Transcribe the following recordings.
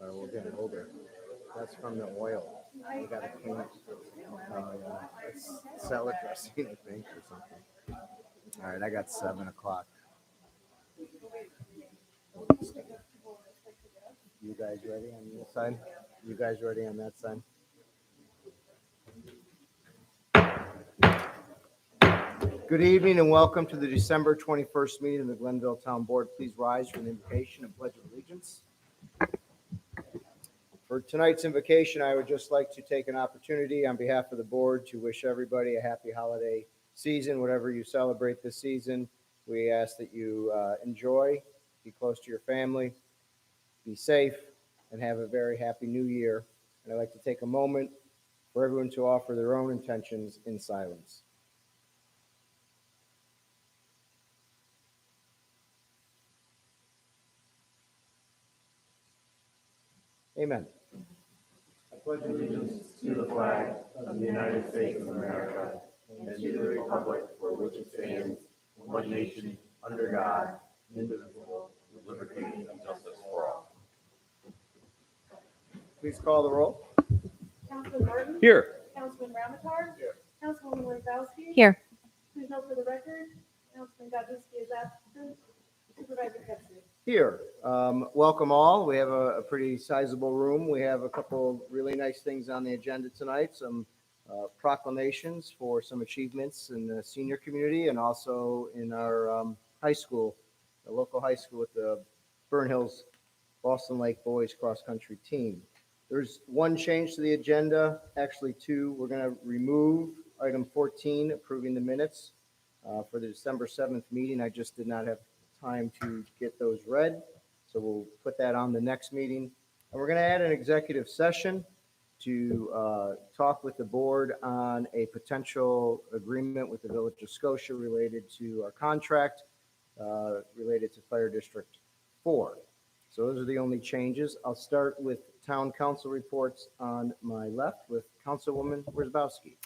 We're getting older. That's from the oil. We got to clean it. It's salad dressing, I think, or something. All right, I got 7 o'clock. You guys ready on this side? You guys ready on that side? Good evening and welcome to the December 21st meeting of the Glenville Town Board. Please rise for the invocation and pledge of allegiance. For tonight's invocation, I would just like to take an opportunity on behalf of the board to wish everybody a happy holiday season, whatever you celebrate this season. We ask that you enjoy, be close to your family, be safe, and have a very happy new year. And I'd like to take a moment for everyone to offer their own intentions in silence. Amen. I pledge allegiance to the flag of the United States of America and to the republic for which it stands, one nation, under God, indivisible, with liberty and justice for all. Please call the roll. Councilman Martin? Here. Councilman Ramatar? Here. Councilwoman Wozzowski? Here. Please note for the record, Councilman Godzinski is absent. Supervisor Kepser? Here. Welcome all. We have a pretty sizable room. We have a couple really nice things on the agenda tonight. Some proclamations for some achievements in the senior community and also in our high school, the local high school with the Burn Hills Boston Lake Boys Cross Country team. There's one change to the agenda, actually two. We're going to remove item 14, approving the minutes for the December 7th meeting. I just did not have time to get those read, so we'll put that on the next meeting. And we're going to add an executive session to talk with the board on a potential agreement with the Village of Scotia related to our contract related to Fire District 4. So those are the only changes. I'll start with town council reports on my left with Councilwoman Wozzowski.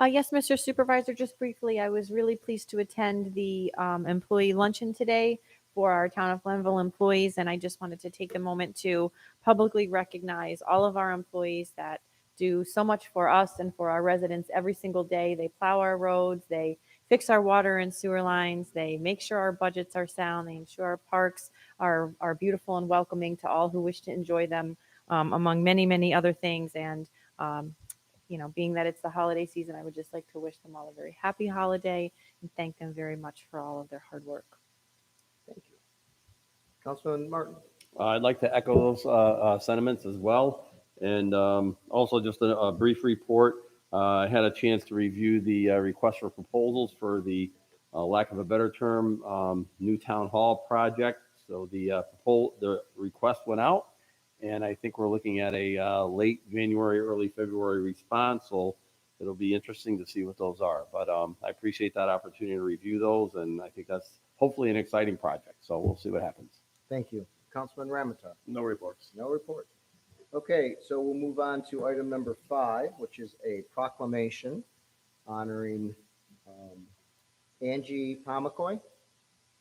Yes, Mr. Supervisor, just briefly, I was really pleased to attend the employee luncheon today for our Town of Glenville employees, and I just wanted to take a moment to publicly recognize all of our employees that do so much for us and for our residents every single day. They plow our roads, they fix our water and sewer lines, they make sure our budgets are sound, they ensure our parks are beautiful and welcoming to all who wish to enjoy them, among many, many other things. And being that it's the holiday season, I would just like to wish them all a very happy holiday and thank them very much for all of their hard work. Thank you. Councilman Martin. I'd like to echo those sentiments as well. And also just a brief report. I had a chance to review the request for proposals for the lack of a better term, new town hall project. So the request went out, and I think we're looking at a late January, early February response. So it'll be interesting to see what those are. But I appreciate that opportunity to review those, and I think that's hopefully an exciting project. So we'll see what happens. Thank you. Councilman Ramatar. No reports. No report. Okay, so we'll move on to item number 5, which is a proclamation honoring Angie Pamakoy.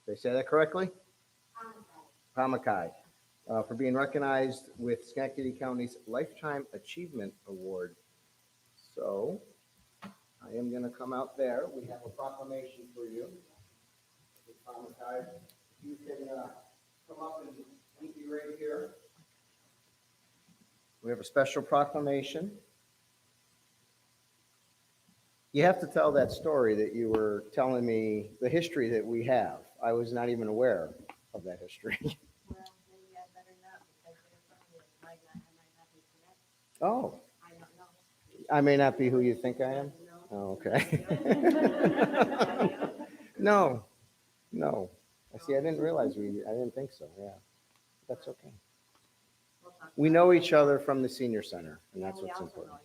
Did I say that correctly? Pamakai. For being recognized with Schenectady County's Lifetime Achievement Award. So I am going to come out there. We have a proclamation for you. Pamakai, you can come up and meet me right here. We have a special proclamation. You have to tell that story that you were telling me, the history that we have. I was not even aware of that history. Well, maybe I better not because they're from you. I might not be correct. Oh, I don't know. I may not be who you think I am? Oh, okay. No. I see, I didn't realize I didn't think so, yeah. That's okay. We know each other from the senior center, and that's what's important.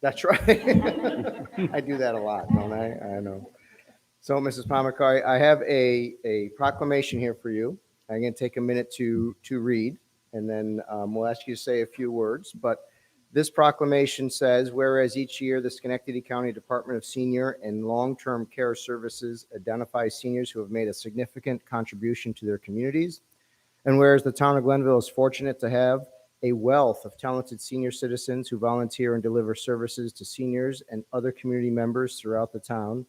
That's right. I do that a lot, don't I? I know. So, Mrs. Pamakai, I have a proclamation here for you. I'm going to take a minute to read, and then we'll ask you to say a few words. But this proclamation says, whereas each year the Schenectady County Department of Senior and Long-Term Care Services identifies seniors who have made a significant contribution to their communities. And whereas the town of Glenville is fortunate to have a wealth of talented senior citizens who volunteer and deliver services to seniors and other community members throughout the town.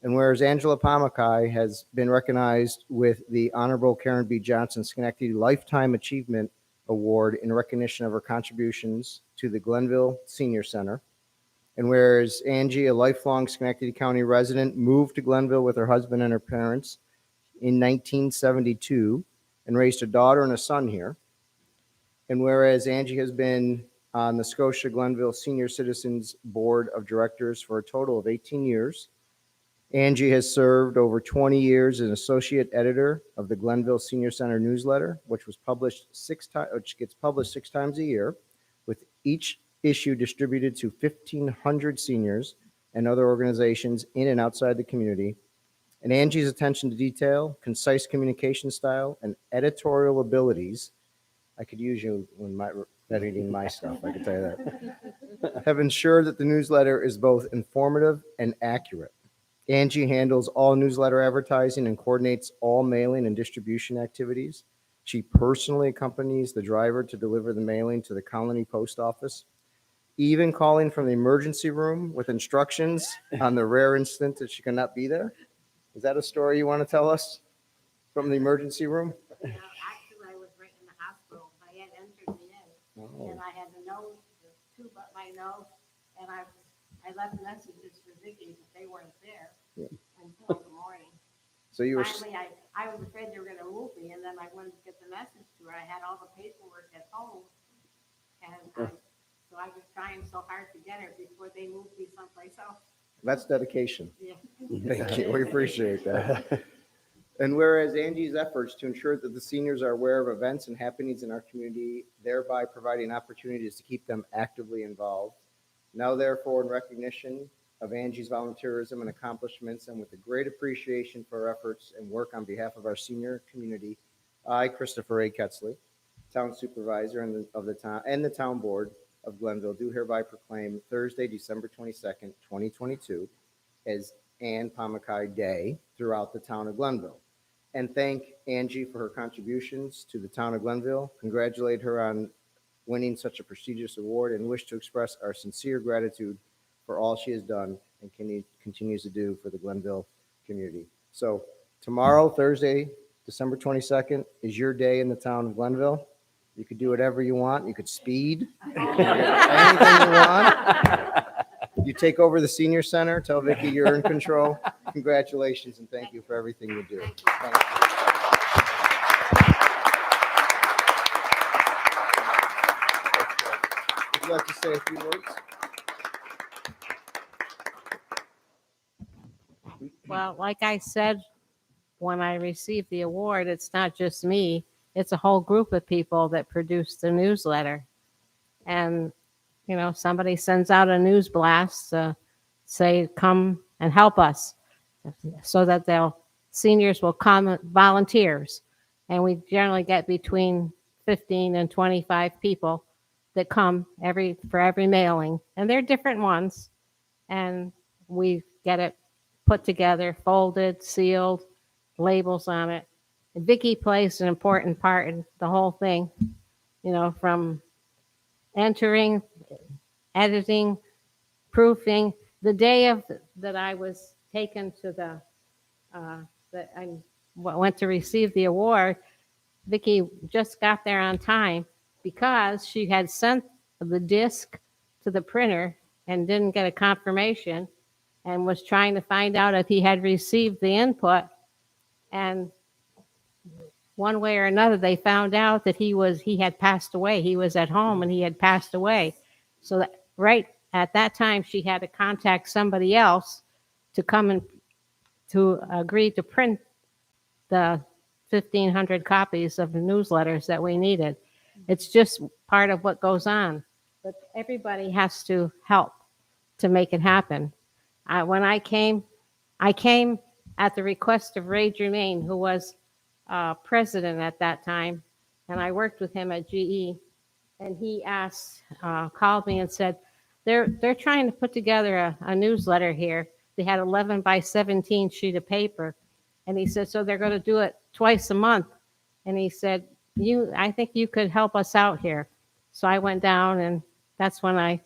And whereas Angela Pamakai has been recognized with the Honorable Karen B. Johnson Schenectady Lifetime Achievement Award in recognition of her contributions to the Glenville Senior Center. And whereas Angie, a lifelong Schenectady County resident, moved to Glenville with her husband and her parents in 1972 and raised a daughter and a son here. And whereas Angie has been on the Scotia Glenville Senior Citizens Board of Directors for a total of 18 years, Angie has served over 20 years as associate editor of the Glenville Senior Center newsletter, which gets published 6 times a year, with each issue distributed to 1,500 seniors and other organizations in and outside the community. And Angie's attention to detail, concise communication style, and editorial abilities, I could use you when editing my stuff, I can tell you that, have ensured that the newsletter is both informative and accurate. Angie handles all newsletter advertising and coordinates all mailing and distribution activities. She personally accompanies the driver to deliver the mailing to the Colony Post Office, even calling from the emergency room with instructions on the rare instant that she cannot be there. Is that a story you want to tell us from the emergency room? Now, actually, I was right in the hospital. I had entered me in, and I had the nose, the tube up my nose, and I left messages for Vicky, but they weren't there until the morning. So you were, Finally, I was afraid they were gonna move me, and then I went to get the message to her. I had all the paperwork at home, and so I was trying so hard to get her before they moved me someplace else. that's dedication. Yeah. Thank you. We appreciate that. And whereas Angie's efforts to ensure that the seniors are aware of events and happenings in our community, thereby providing opportunities to keep them actively involved. Now, therefore, in recognition of Angie's volunteerism and accomplishments, and with a great appreciation for her efforts and work on behalf of our senior community, I, Christopher A. Ketzley, Town Supervisor of the town and the Town Board of Glenville, do hereby proclaim Thursday, December 22nd, 2022, as Ann Pamakai Day throughout the town of Glenville. And thank Angie for her contributions to the town of Glenville, congratulate her on winning such a prestigious award, and wish to express our sincere gratitude for all she has done and continues to do for the Glenville community. So tomorrow, Thursday, December 22nd, is your day in the town of Glenville. You could do whatever you want. You could speed, you could do anything you want. You take over the senior center, tell Vicki you're in control. Congratulations, and thank you for everything you do. Thank you. Would you like to say a few words? Well, like I said, when I received the award, it's not just me, it's a whole group of people that produce the newsletter. And, you know, somebody sends out a news blast to say, come and help us, so that seniors will come, volunteers. And we generally get between 15 and 25 people that come for every mailing. And they're different ones. And we get it put together, folded, sealed, labels on it. And Vicki plays an important part in the whole thing, you know, from entering, editing, proofing. The day that I was taken to that I went to receive the award, Vicki just got there on time because she had sent the disc to the printer and didn't get a confirmation, and was trying to find out if he had received the input. And one way or another, they found out that he had passed away. He was at home and he had passed away. So that right at that time, she had to contact somebody else to come and to agree to print the 1,500 copies of the newsletters that we needed. It's just part of what goes on. But everybody has to help to make it happen. When I came at the request of Ray Germain, who was president at that time, and I worked with him at GE. And he called me and said, they're trying to put together a newsletter here. They had 11 by 17 sheet of paper, and he said, so they're going to do it twice a month. And he said, I think you could help us out here. So I went down, and that's when I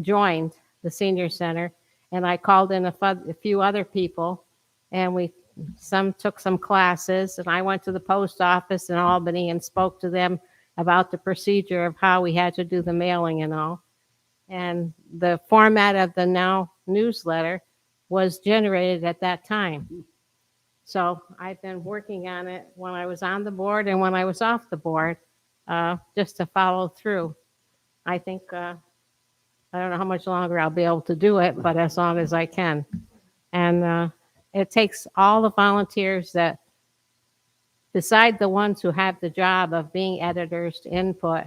joined the senior center, and I called in a few other people, and some took some classes, and I went to the post office in Albany and spoke to them about the procedure of how we had to do the mailing and all. And the format of the Now newsletter was generated at that time. So I've been working on it when I was on the board and when I was off the board, just to follow through. I think I don't know how much longer I'll be able to do it, but as long as I can. And it takes all the volunteers that, beside the ones who have the job of being editors to input,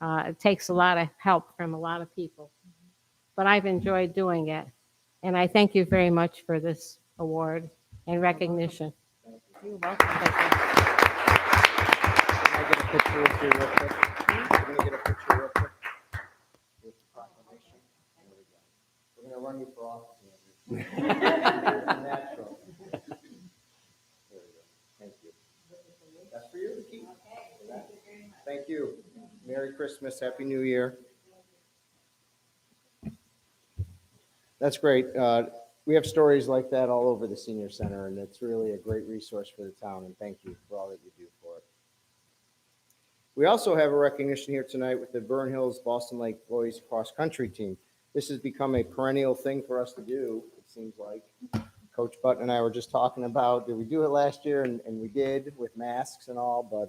it takes a lot of help from a lot of people. But I've enjoyed doing it. And I thank you very much for this award and recognition. You're welcome. Can I get a picture with you real quick? Can we get a picture real quick? With the proclamation? There we go. We're gonna run you for office. Natural. There we go. Thank you. That's for you to keep. Thank you. Merry Christmas, Happy New Year. That's great. We have stories like that all over the senior center, and it's really a great resource for the town, and thank you for all that you do for it. We also have a recognition here tonight with the Burn Hills Boston Lake Boys Cross Country Team. This has become a perennial thing for us to do, it seems like. Coach Button and I were just talking about, did we do it last year? And we did with masks and all, but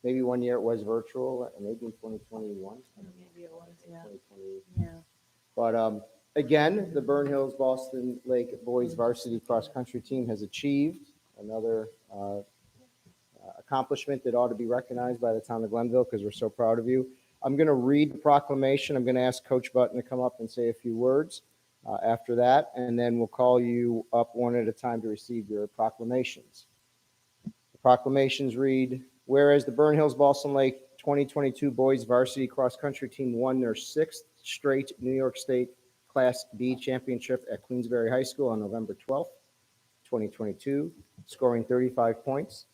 maybe one year it was virtual, maybe in 2021. Maybe it was, yeah. 2020. Yeah. But again, the Burn Hills Boston Lake Boys Varsity Cross Country Team has achieved another accomplishment that ought to be recognized by the town of Glenville, because we're so proud of you. I'm going to read the proclamation. I'm going to ask Coach Button to come up and say a few words after that, and then we'll call you up one at a time to receive your proclamations. The proclamations read, whereas the Burn Hills Boston Lake 2022 Boys Varsity Cross Country Team won their 6th straight New York State Class B championship at Queensbury High School on November 12th, 2022, scoring 35 points.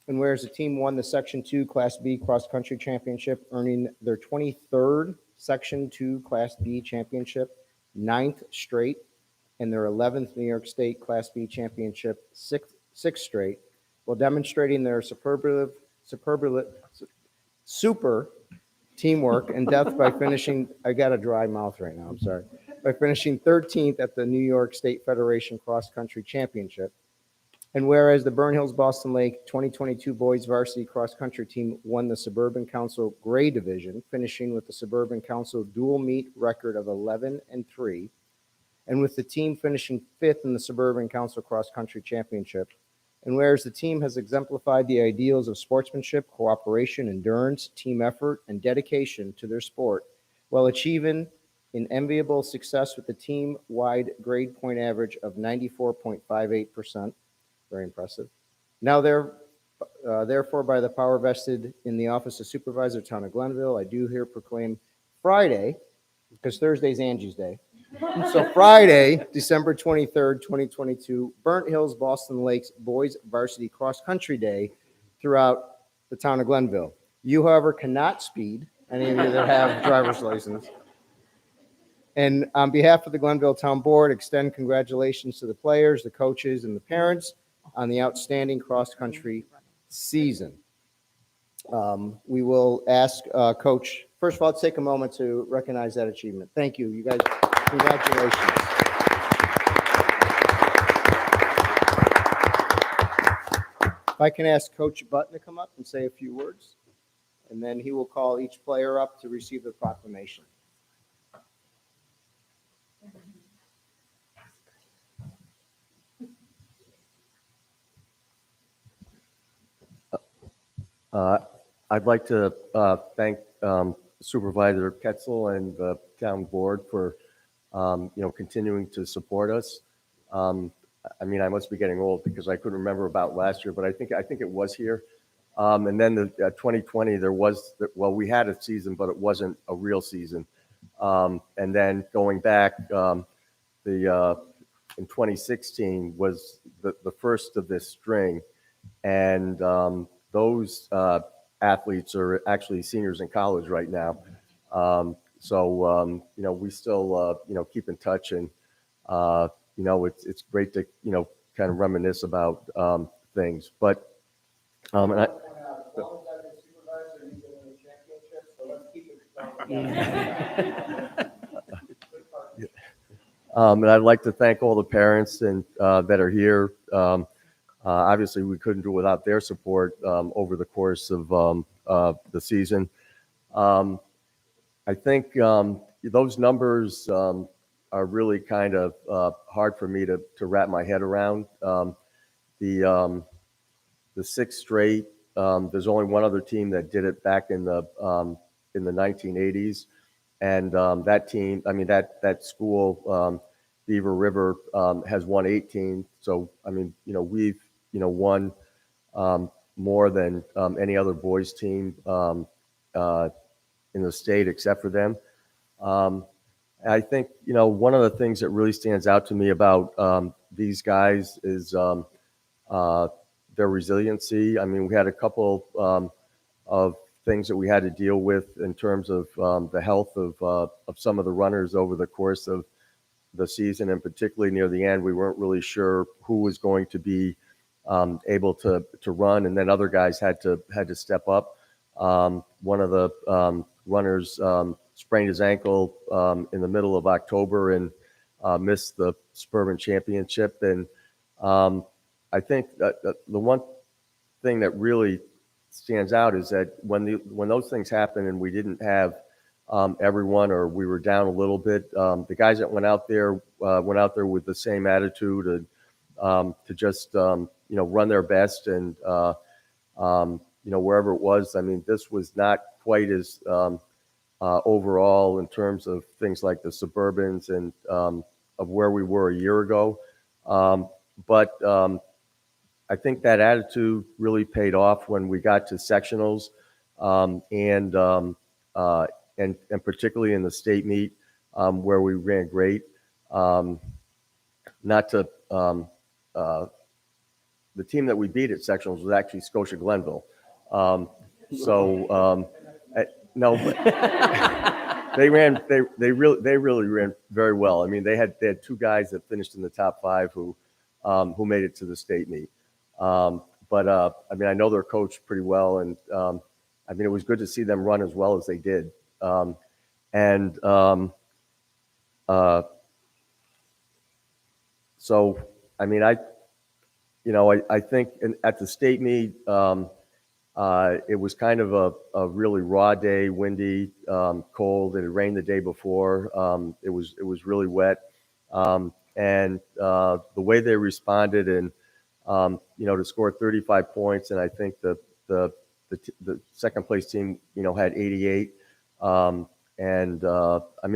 And whereas the team won the Section 2 Class B Cross Country Championship, earning their 23rd Section 2 Class B Championship, 9th straight, and their 11th New York State Class B Championship, 6th straight, while demonstrating their super teamwork and depth by finishing, I got a dry mouth right now, I'm sorry, by finishing 13th at the New York State Federation Cross Country Championship. And whereas the Burn Hills Boston Lake 2022 Boys Varsity Cross Country Team won the Suburban Council Gray Division, finishing with the Suburban Council dual meet record of 11-3, and with the team finishing 5th in the Suburban Council Cross Country Championship. And whereas the team has exemplified the ideals of sportsmanship, cooperation, endurance, team effort, and dedication to their sport, while achieving an enviable success with the team-wide grade point average of 94.58%. Very impressive. Now, therefore, by the power vested in the office of Supervisor, Town of Glenville, I do here proclaim Friday, because Thursday's Angie's Day. So Friday, December 23rd, 2022, Burnt Hills Boston Lakes Boys Varsity Cross Country Day throughout the town of Glenville. You, however, cannot speed, any of you that have driver's license. And on behalf of the Glenville Town Board, extend congratulations to the players, the coaches, and the parents on the outstanding cross-country season. We will ask Coach, first of all, let's take a moment to recognize that achievement. Thank you. You guys, congratulations. If I can ask Coach Button to come up and say a few words, and then he will call each player up to receive the proclamation. I'd like to thank Supervisor Ketzel and the town board for, continuing to support us. I mean, I must be getting old because I couldn't remember about last year, but I think it was here. And then the 2020, we had a season, but it wasn't a real season. And then going back, in 2016 was the first of this string. And those athletes are actually seniors in college right now. We still, keep in touch, and, it's great to, kind of reminisce about things. But, and I, and I'd like to thank all the parents and that are here. Obviously, we couldn't do it without their support over the course of the season. I think those numbers are really kind of hard for me to wrap my head around. The six straight. There's only one other team that did it back in the 1980s, and that team, I mean that school, Beaver River, has won 18. So I mean, we've won more than any other boys team in the state except for them. I think one of the things that really stands out to me about these guys is their resiliency. I mean, we had a couple of things that we had to deal with in terms of the health of some of the runners over the course of the season, and particularly near the end, we weren't really sure who was going to be able to run, and then other guys had to step up. One of the runners sprained his ankle in the middle of October and missed the Suburban Championship. And I think that the one thing that really stands out is that when those things happen and we didn't have everyone, or we were down a little bit, the guys that went out there with the same attitude and to just run their best, and wherever it was. I mean, this was not quite as overall in terms of things like the Suburbans and of where we were a year ago. But I think that attitude really paid off when we got to sectionals, and particularly in the state meet, where we ran great. Not to the team that we beat at sectionals was actually Scotia Glenville. No, but they really ran very well. I mean, they had two guys that finished in the top 5 who made it to the state meet. I mean, I know their coach pretty well, and I mean, it was good to see them run as well as they did. So, I mean, I think at the state meet, it was kind of a really raw day, windy, cold. It had rained the day before. It was really wet. And the way they responded, and to score 35 points, and I think the second place team had 88. I mean,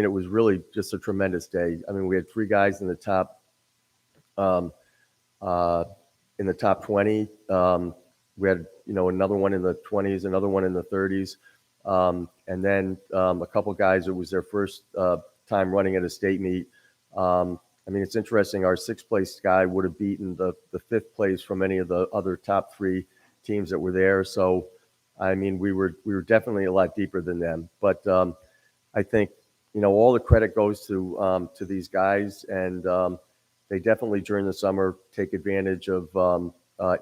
it was really just a tremendous day. I mean, we had 3 guys in the top 20. We had another one in the 20s, another one in the 30s, and then a couple guys, it was their first time running at a state meet. I mean, it's interesting. Our 6th place guy would have beaten the 5th place from any of the other top 3 teams that were there. So, I mean, we were definitely a lot deeper than them. But I think all the credit goes to these guys, and they definitely during the summer take advantage of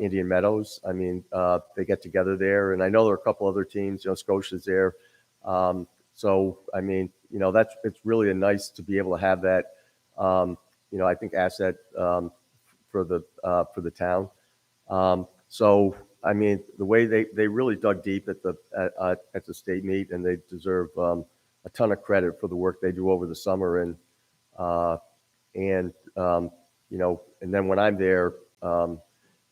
Indian Meadows. I mean, they get together there, and I know there are a couple other teams. Scotia's there. So, I mean, it's really nice to be able to have that. I think asset for the town. So, I mean, the way they really dug deep at the state meet, and they deserve a ton of credit for the work they do over the summer, and then when I'm there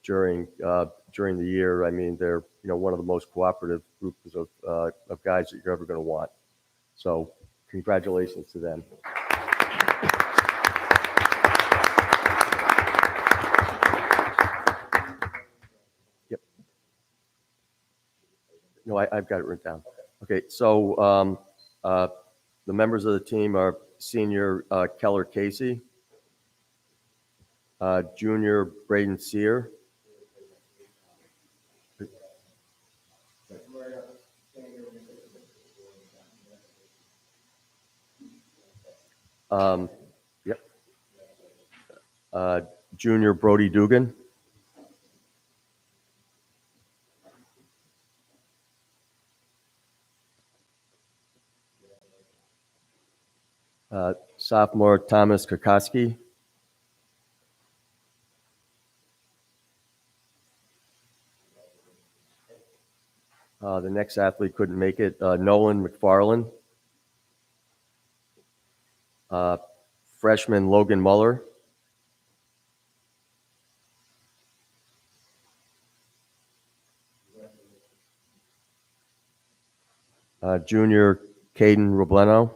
during the year, I mean, they're one of the most cooperative groups of guys that you're ever going to want. So, congratulations to them. Yep. No, I've got it written down. Okay, so the members of the team are senior Keller Casey, junior Braden Sear, Yep. Junior Brody Dugan. Sophomore Thomas Kokoski. The next athlete couldn't make it. Nolan McFarland. Freshman Logan Muller. Junior Caden Robleno.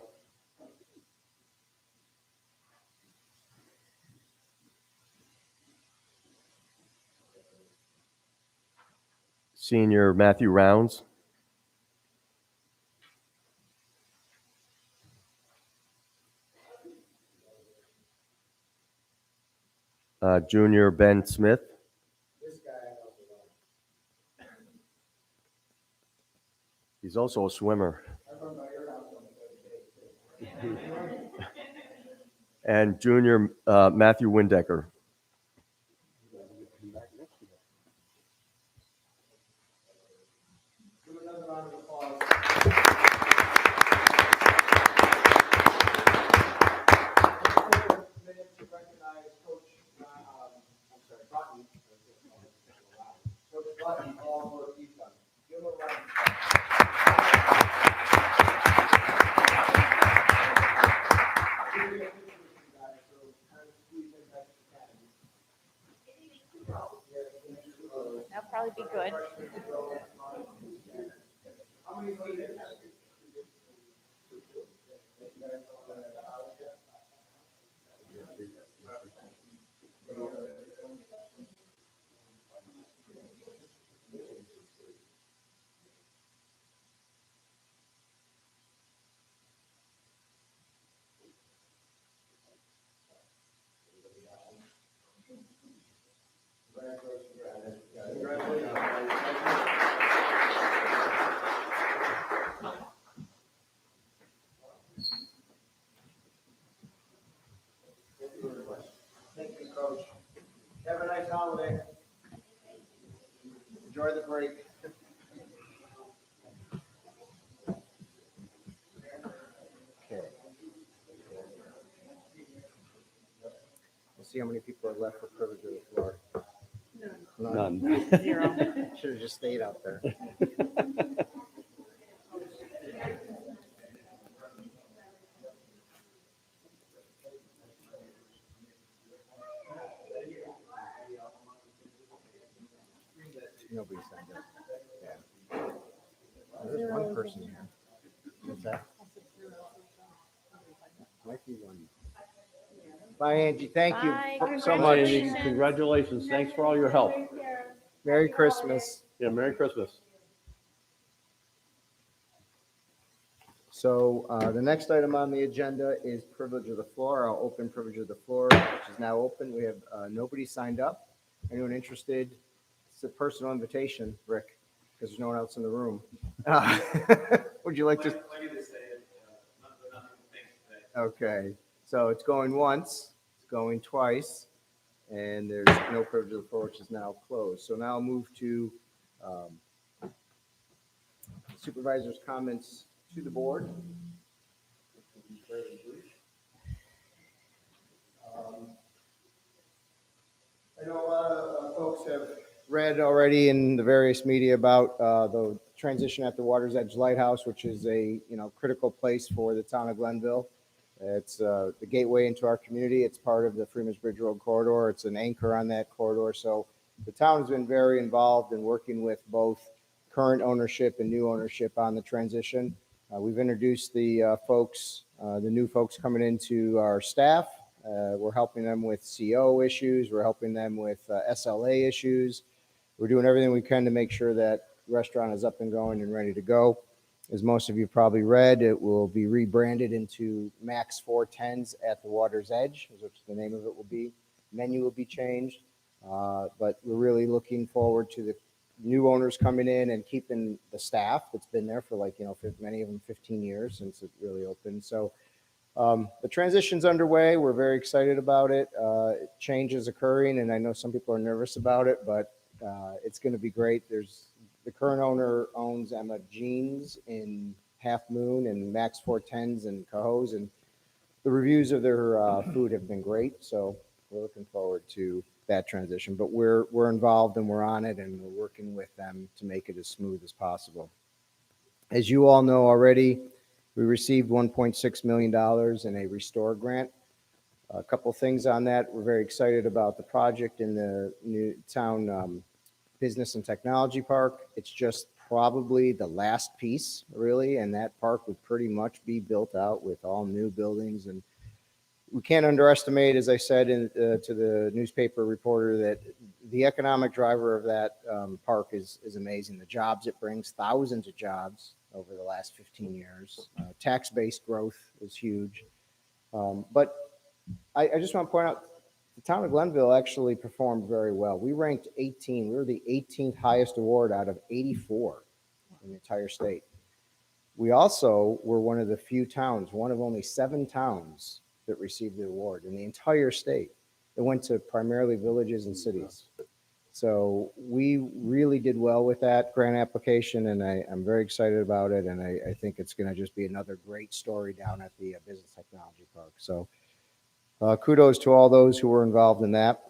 Senior Matthew Rounds. Junior Ben Smith. He's also a swimmer. And junior Matthew Windecker. That'll probably be good. Thank you, Coach. Have a nice holiday. Enjoy the break. Okay. We'll see how many people are left for privilege of the floor. None. Zero. Should have just stayed out there. Nobody signed up. Yeah. There's one person here. What's that? Might be one. Bye, Angie. Thank you Bye. so Bye, much. Andy. Congratulations. Thanks for all your help. Merry Christmas. Yeah, Merry Christmas. So the next item on the agenda is privilege of the floor. I'll open privilege of the floor, which is now open. We have nobody signed up. Anyone interested? It's a personal invitation, Rick, because there's no one else in the room. Would you like to? Okay, so it's going once, it's going twice, and there's no privilege of the floor, which is now closed. So now I'll move to supervisor's comments to the board. I know a lot of folks have read already in the various media about the transition at the Water's Edge Lighthouse, which is a critical place for the town of Glenville. It's the gateway into our community. It's part of the Freeman's Bridge Road corridor. It's an anchor on that corridor. So the town has been very involved in working with both current ownership and new ownership on the transition. We've introduced the folks, the new folks coming into our staff. We're helping them with CO issues. We're helping them with SLA issues. We're doing everything we can to make sure that the restaurant is up and going and ready to go. As most of you probably read, it will be rebranded into Max 410s at the Water's Edge, which the name of it will be. Menu will be changed, but we're really looking forward to the new owners coming in and keeping the staff that's been there for many of them 15 years since it really opened. So The transition's underway. We're very excited about it. Change is occurring, and I know some people are nervous about it, but it's going to be great. The current owner owns Emma Jeans in Half Moon and Max 410s and Cohoes, and the reviews of their food have been great. So we're looking forward to that transition. But we're involved and we're on it, and we're working with them to make it as smooth as possible. As you all know already, we received $1.6 million in a Restore grant. A couple things on that. We're very excited about the project in the new town business and technology park. It's just probably the last piece, really, and that park would pretty much be built out with all new buildings. And we can't underestimate, as I said to the newspaper reporter, that the economic driver of that park is amazing. The jobs it brings, thousands of jobs over the last 15 years. Tax-based growth is huge. But I just want to point out, the town of Glenville actually performed very well. We ranked 18. We were the 18th highest award out of 84 in the entire state. We also were one of the few towns, one of only 7 towns that received the award in the entire state. It went to primarily villages and cities. So we really did well with that grant application, and I'm very excited about it, and I think it's going to just be another great story down at the Business Technology Park. So kudos to all those who were involved in that.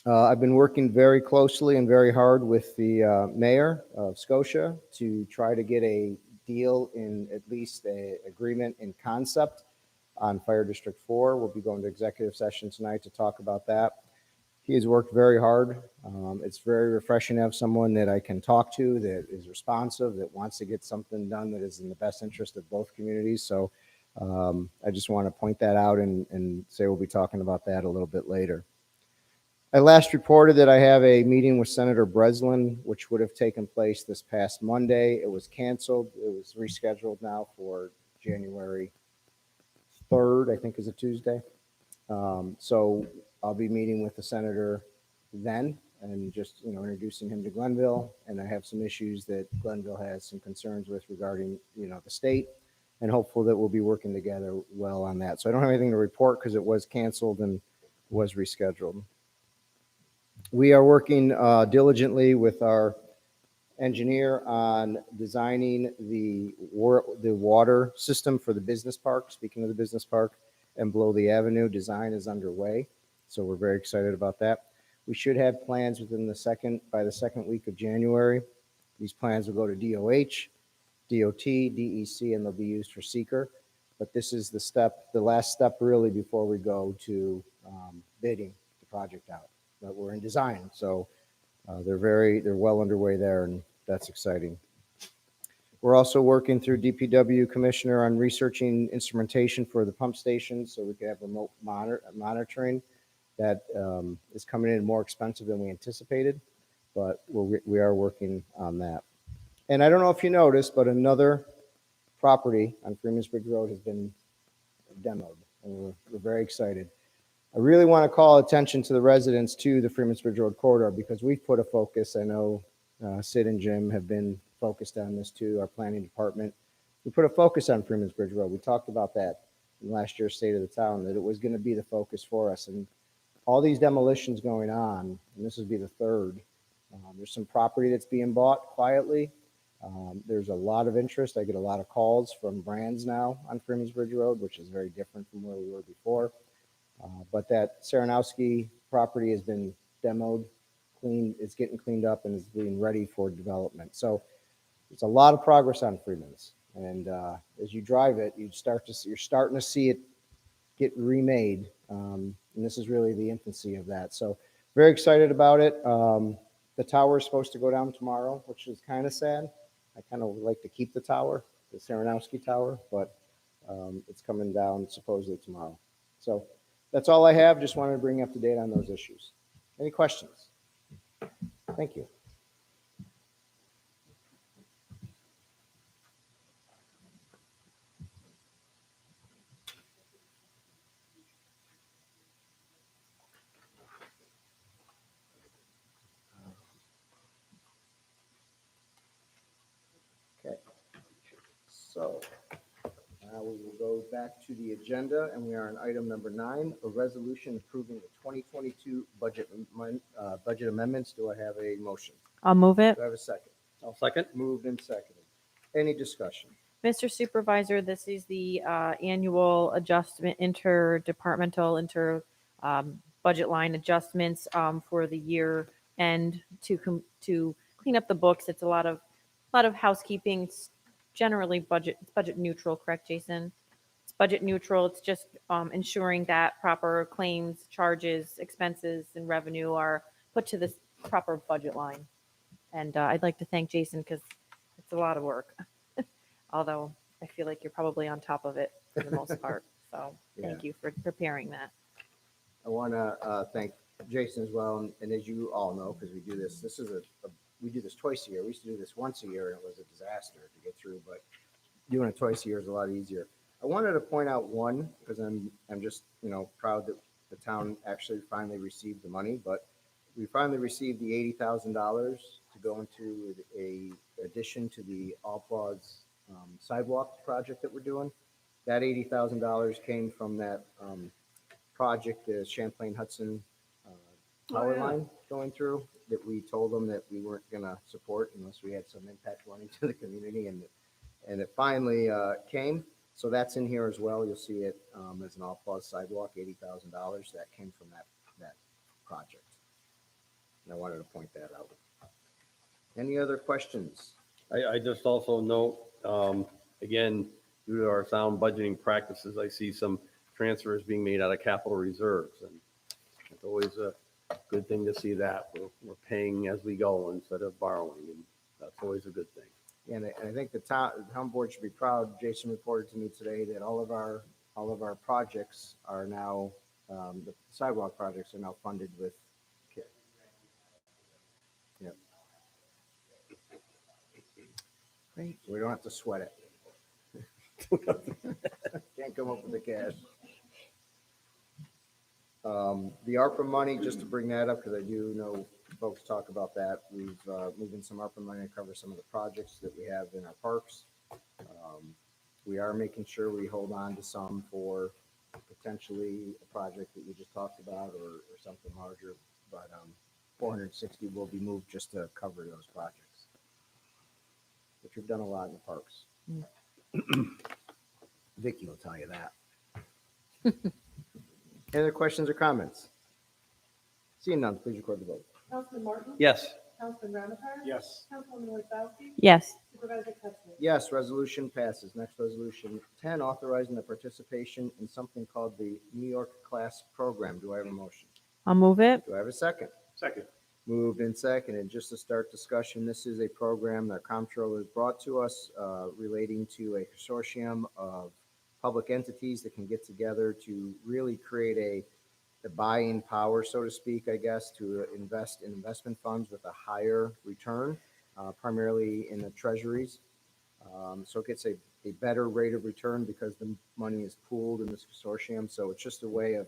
I've been working very closely and very hard with the mayor of Scotia to try to get a deal in at least an agreement in concept on Fire District 4. We'll be going to executive session tonight to talk about that. He has worked very hard. It's very refreshing to have someone that I can talk to, that is responsive, that wants to get something done that is in the best interest of both communities. So I just want to point that out and say we'll be talking about that a little bit later. I last reported that I have a meeting with Senator Breslin, which would have taken place this past Monday. It was canceled. It was rescheduled now for January 3rd, I think is a Tuesday. So I'll be meeting with the senator then and just, introducing him to Glenville. And I have some issues that Glenville has some concerns with regarding, the state, and hopeful that we'll be working together well on that. So I don't have anything to report because it was canceled and was rescheduled. We are working diligently with our engineer on designing the water system for the business park. Speaking of the business park and below the avenue, design is underway. So we're very excited about that. We should have plans by the second week of January. These plans will go to DOH, DOT, DEC, and they'll be used for seeker. But this is the last step really before we go to bidding the project out. But we're in design, so they're well underway there, and that's exciting. We're also working through DPW commissioner on researching instrumentation for the pump stations so we can have remote monitoring. That is coming in more expensive than we anticipated, but we are working on that. And I don't know if you noticed, but another property on Freeman's Bridge Road has been demoed, and we're very excited. I really want to call attention to the residents to the Freeman's Bridge Road corridor because we've put a focus. I know Sid and Jim have been focused on this too, our planning department. We put a focus on Freeman's Bridge Road. We talked about that in last year's State of the Town, that it was going to be the focus for us. And all these demolitions going on, and this would be the third. There's some property that's being bought quietly. There's a lot of interest. I get a lot of calls from brands now on Freeman's Bridge Road, which is very different from where we were before. But that Saranowski property has been demoed, cleaned. It's getting cleaned up and is being ready for development. So it's a lot of progress on Freeman's. And as you drive it, you're starting to see it get remade. And this is really the infancy of that. So very excited about it. The tower is supposed to go down tomorrow, which is kind of sad. I kind of would like to keep the tower, the Saranowski Tower, but it's coming down supposedly tomorrow. So that's all I have. Just wanted to bring you up to date on those issues. Any questions? Thank you. Okay. So Now we will go back to the agenda, and we are on item number 9, a resolution approving the 2022 budget amendments. Do I have a motion? I'll move it. Do I have a second? I'll second. Moved and seconded. Any discussion? Mr. Supervisor, this is the annual adjustment, budget line adjustments for the year end to clean up the books. It's a lot of housekeeping. It's generally budget neutral, correct, Jason? It's budget neutral. It's just ensuring that proper claims, charges, expenses, and revenue are put to this proper budget line. And I'd like to thank Jason because it's a lot of work. Although I feel like you're probably on top of it for the most part. So thank you for preparing that. I want to thank Jason as well, and as you all know, because we do this, we do this twice a year. We used to do this once a year, and it was a disaster to get through, but doing it twice a year is a lot easier. I wanted to point out one, because I'm just, proud that the town actually finally received the money, but we finally received the $80,000 to go into a addition to the All Applause sidewalk project that we're doing. That $80,000 came from that project, the Champlain Hudson power line going through, that we told them that we weren't going to support unless we had some impact running to the community, and it finally came. So that's in here as well. You'll see it as an All Applause sidewalk, $80,000 that came from that project. And I wanted to point that out. Any other questions? I just also note, again, due to our sound budgeting practices, I see some transfers being made out of capital reserves. And it's always a good thing to see that. We're paying as we go instead of borrowing, and that's always a good thing. And I think the town board should be proud. Jason reported to me today that all of our projects are now, the sidewalk projects are now funded with KIP. Yep. Great. So we don't have to sweat it. Can't come up with the cash. The ARPA money, just to bring that up, because I do know folks talk about that. We've moved in some ARPA money to cover some of the projects that we have in our parks. We are making sure we hold on to some for potentially a project that we just talked about or something larger, but 460 will be moved just to cover those projects. But you've done a lot in the parks. Vicky will tell you that. Any other questions or comments? Seeing none, please record the vote. Councilman Martin? Yes. Councilman Ramichardt? Yes. Councilwoman Wozzowski? Yes. Supervisor Pettsley? Yes, resolution passes. Next resolution 10, authorizing the participation in something called the New York Class Program. Do I have a motion? I'll move it. Do I have a second? Second. Moved and seconded. Just to start discussion, this is a program that comptroller has brought to us relating to a consortium of public entities that can get together to really create a buy-in power, so to speak, I guess, to invest in investment funds with a higher return, primarily in the treasuries. So it gets a better rate of return because the money is pooled in this consortium. So it's just a way of,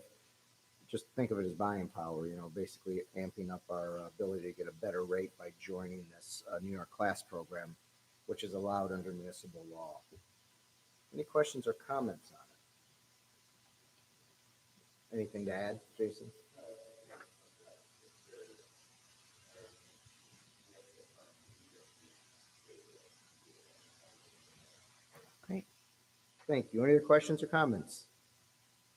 just think of it as buying power, basically amping up our ability to get a better rate by joining this New York Class Program, which is allowed under municipal law. Any questions or comments on it? Anything to add, Jason? Great. Thank you. Any other questions or comments?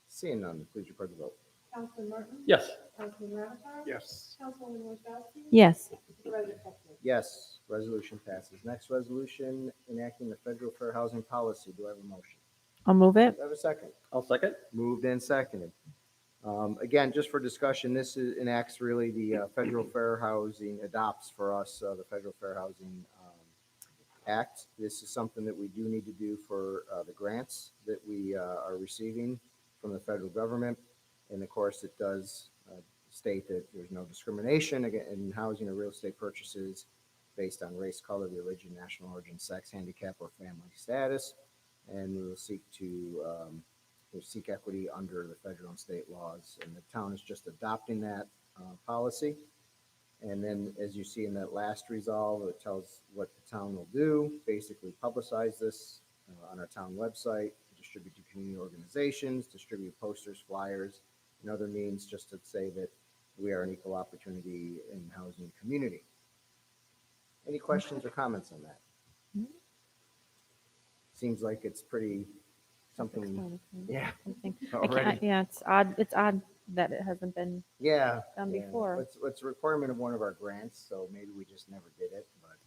Seeing none, please record the vote. Councilman Martin? Yes. Councilman Ramichardt? Yes. Councilwoman Wozzowski? Yes. Supervisor Pettsley? Yes, resolution passes. Next resolution, enacting the federal fair housing policy. Do I have a motion? I'll move it. Do I have a second? I'll second. Moved and seconded. Again, just for discussion, this enacts really the federal fair housing, adopts for us the federal fair housing act. This is something that we do need to do for the grants that we are receiving from the federal government. And of course, it does state that there's no discrimination in housing or real estate purchases based on race, color, religion, national origin, sex, handicap, or family status. And we will seek to seek equity under the federal and state laws. And the town is just adopting that policy. And then, as you see in that last resolve, it tells what the town will do, basically publicize this on our town website, distribute to community organizations, distribute posters, flyers, and other means just to say that we are an equal opportunity in housing community. Any questions or comments on that? Mhm. Seems like it's pretty something, yeah, I think, already. yeah, it's odd that it hasn't been Yeah. done yeah. before. It's a requirement of one of our grants, so maybe we just never did it, but.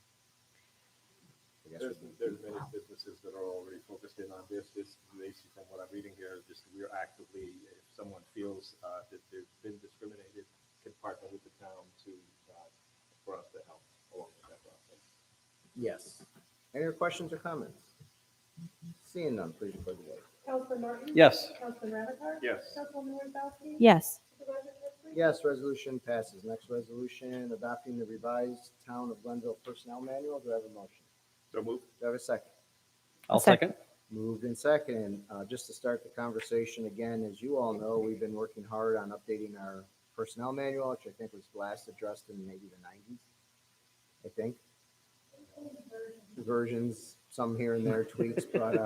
I guess we There's do. many businesses that are already focused in on this. This, basically from what I'm reading here, just we're actively, if someone feels that they've been discriminated, can partner with the town to, for us to help along with that process. Yes. Any other questions or comments? Seeing none, please record the vote. Councilman Martin? Yes. Councilman Ramichardt? Yes. Councilwoman Wozzachowski? Yes. Supervisor Pettsley? Yes, resolution passes. Next resolution, adopting the revised Town of Glenville Personnel Manual. Do I have a motion? So moved. Do I have a second? I'll second. Moved in second. Just to start the conversation again, as you all know, we've been working hard on updating our personnel manual, which I think was last addressed in maybe the 90s, I think. Versions, some here and there tweaks, but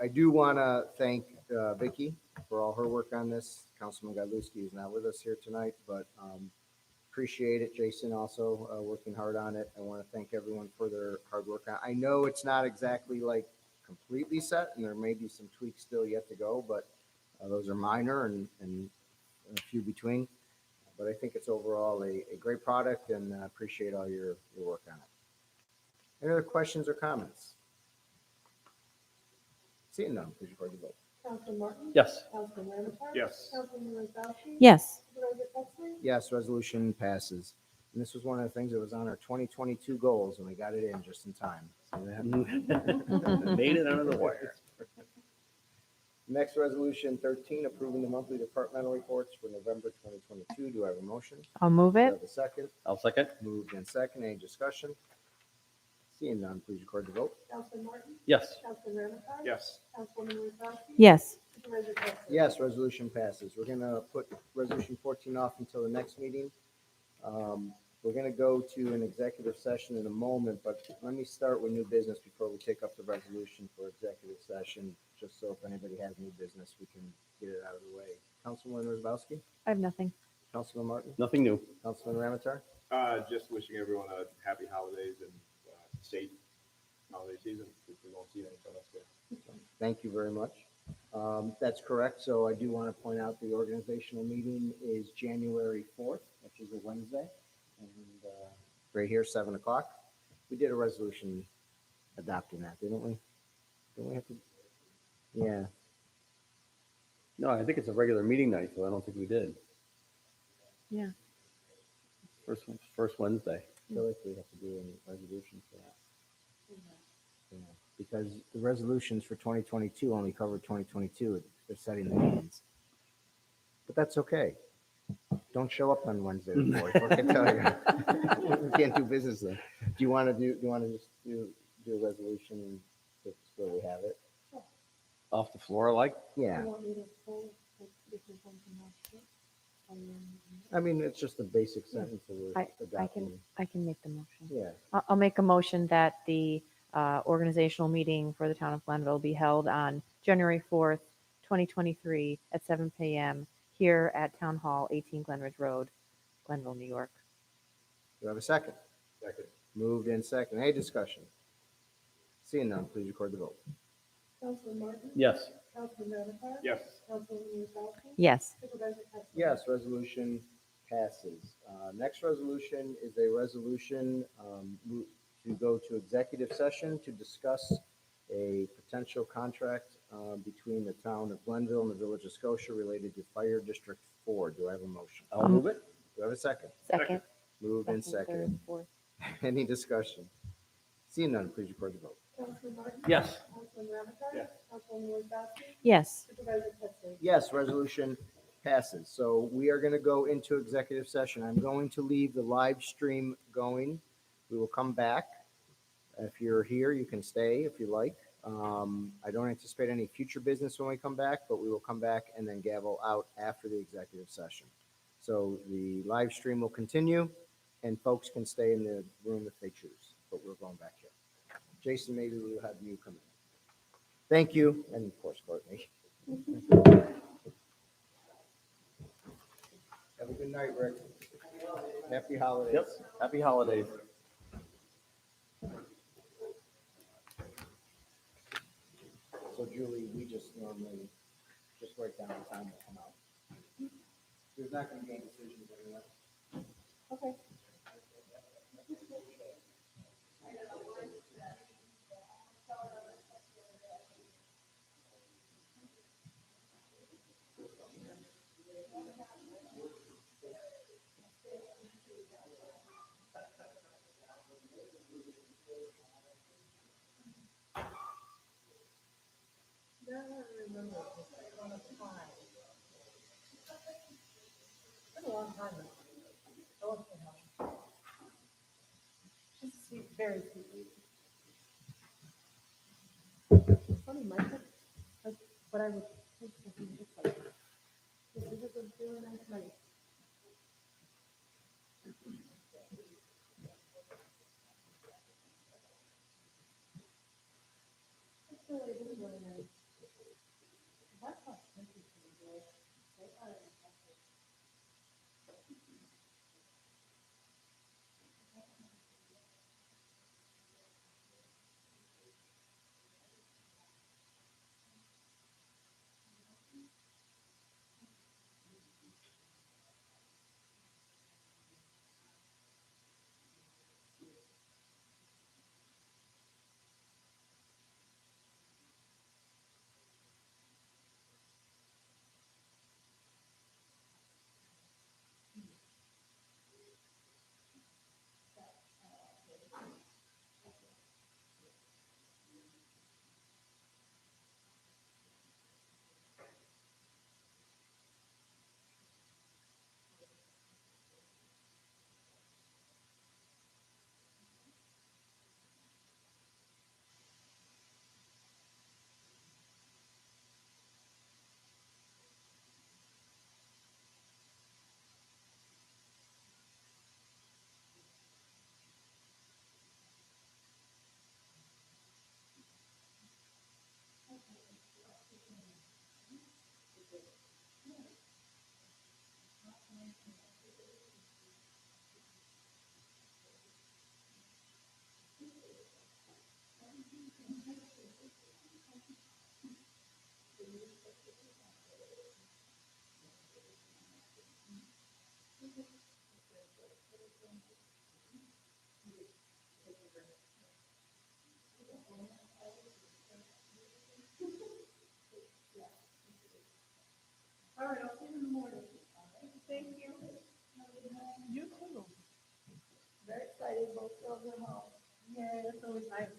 I do want to thank Vicky for all her work on this. Councilman Godlewski is not with us here tonight, but appreciate it. Jason also working hard on it. I want to thank everyone for their hard work. I know it's not exactly like completely set, and there may be some tweaks still yet to go, but those are minor and a few between. But I think it's overall a great product, and I appreciate all your work on it. Any other questions or comments? Seeing none, please record the vote. Councilman Martin? Yes. Councilman Ramichardt? Yes. Councilwoman Wozzachowski? Yes. Supervisor Pettsley? Yes, resolution passes. And this was one of the things that was on our 2022 goals, and we got it in just in time. So that- Made it under the wire. Next, resolution 13, approving the monthly departmental reports for November 2022. Do I have a motion? I'll move Do I it. have a second? I'll second. Moved in second. Any discussion? Seeing none, please record the vote. Councilman Martin? Yes. Councilman Ramichardt? Yes. Councilwoman Wozzachowski? Yes. Supervisor Pettsley? Yes, resolution passes. We're going to put resolution 14 off until the next meeting. We're going to go to an executive session in a moment, but let me start with new business before we take up the resolution for executive session, just so if anybody has new business, we can get it out of the way. Councilman Rosbowski, I have nothing. Councilman Martin, Nothing new. Councilman Ramatar. Just wishing everyone a happy holidays and safe holiday season. If we won't see any from us there. Thank you very much. That's correct. So I do want to point out the organizational meeting is January 4th, which is a Wednesday. And right here, 7 o'clock. We did a resolution adopting that, didn't we? Didn't we have to? Yeah. No, I think it's a regular meeting night, so I don't think we did. Yeah. First Wednesday. I feel like we have to do a resolution for that. Yeah, because the resolutions for 2022 only covered 2022. They're setting the meetings. But that's okay. Don't show up on Wednesday the 4th. What can I tell you? We can't do business then. Do you want to just do a resolution just where we have it? Off the floor, like? Yeah. You want me to pull this is something else? I mean, it's just a basic sentence that we're adopting. I can make the motion. Yeah. I'll make a motion that the organizational meeting for the town of Glenville be held on January 4th, 2023 at 7 p.m. here at Town Hall, 18 Glenridge Road, Glenville, New York. Do I have a second? Second. Moved in second. Any discussion? Seeing none, please record the vote. Councilman Martin? Yes. Councilman Ramichardt? Yes. Councilwoman Wozzachowski? Yes. Supervisor Pettsley? Yes, resolution passes. Next resolution is a resolution to go to executive session to discuss a potential contract between the town of Glenville and the village of Scotia related to Fire District 4. Do I have a motion? I'll move it. Do I have a second? Second. Moved and Second, second. third, fourth. Any discussion? Seeing none, please record the vote. Councilman Martin? Yes. Councilman Ramichardt? Yes. Councilwoman Wozzachowski? Yes. Supervisor Pettsley? Yes, resolution passes. So we are going to go into executive session. I'm going to leave the live stream going. We will come back. If you're here, you can stay if you like. I don't anticipate any future business when we come back, but we will come back and then gavel out after the executive session. So the live stream will continue and folks can stay in the room if they choose, but we're going back here. Jason, maybe we'll have you come in. Thank you, and of course, Courtney. Have a good night, Rick. Happy holidays. Yep, happy holidays. So Julie, we just normally just write down the time to come out. There's not going to be any decisions anyway. Okay. Now I remember on a time. It's been a long time now. I love my home. She's a sweet, very sweet lady. It's funny, Michael, like, what I would think that he looks like. He has a really nice night. That's really, it is really nice. That's how expensive things are. They are expensive. All right, I'll see you in the morning. Thank you. You too. Very excited, both girls are home. Yeah, that's always nice.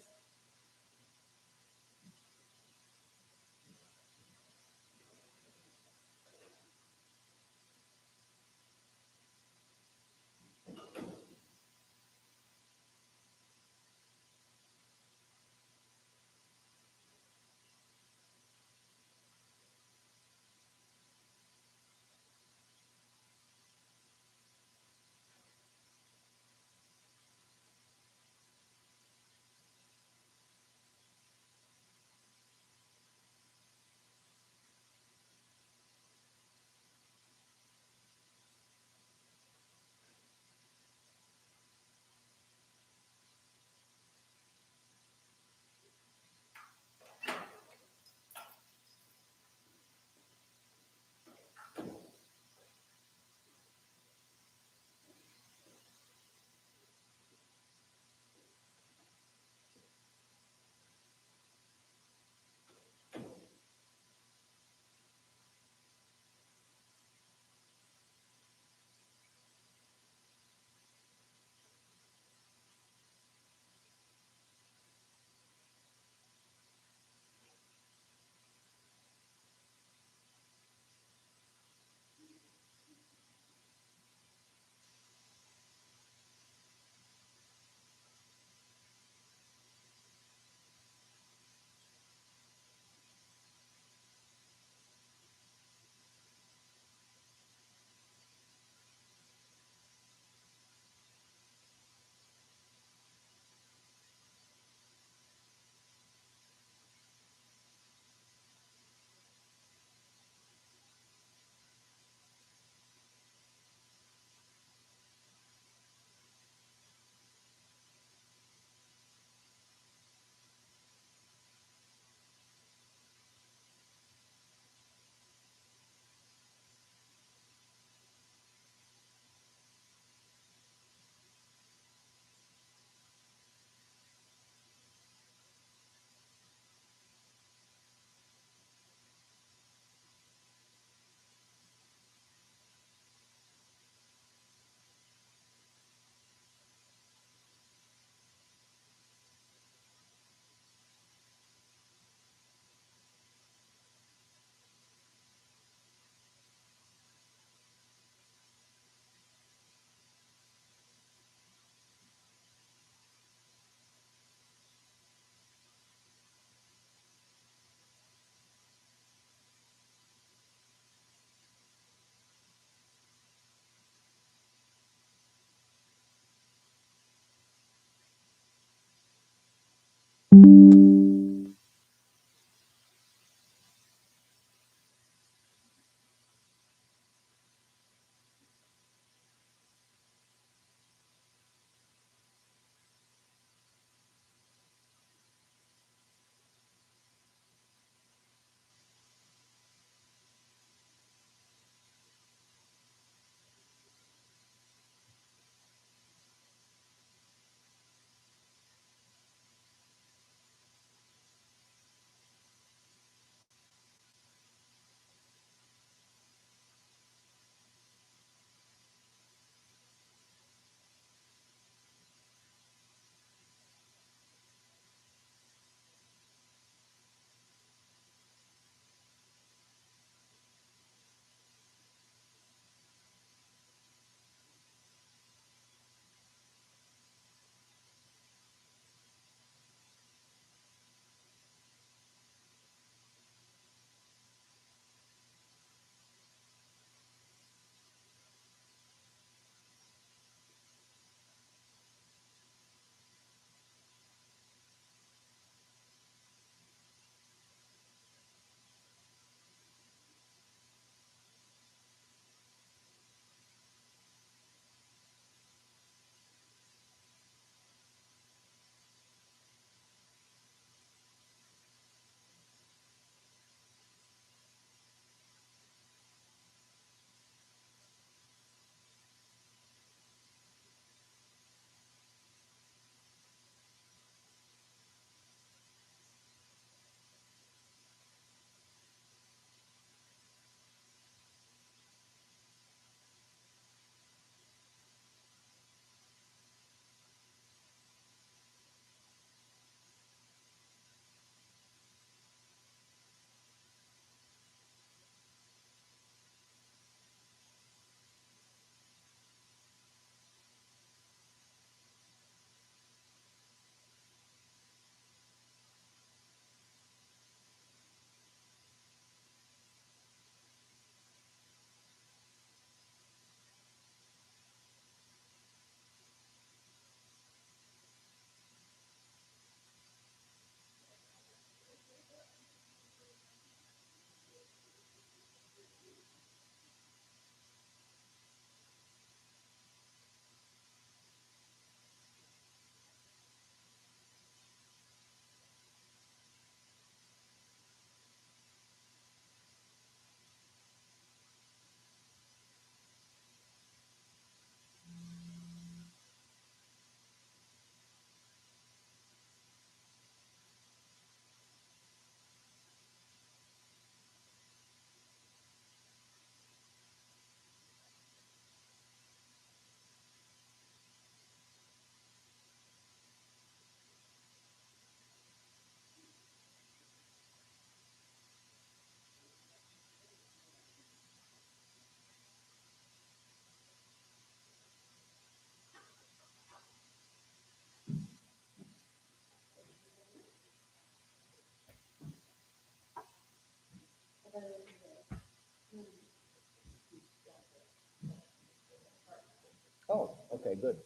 Okay, good.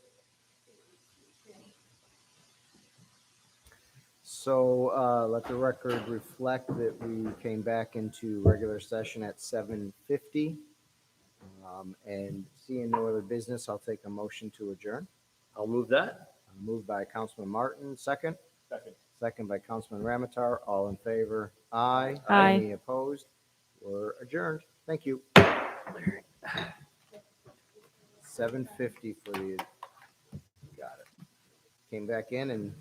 So let the record reflect that we came back into regular session at 7:50. And seeing no other business, I'll take a motion to adjourn. I'll move that. Moved by Councilman Martin, second. Second. Second by Councilman Ramatar. All in favor? Aye. Aye. Any opposed? We're adjourned. Thank you. 7:50 for the, got it. Came back in and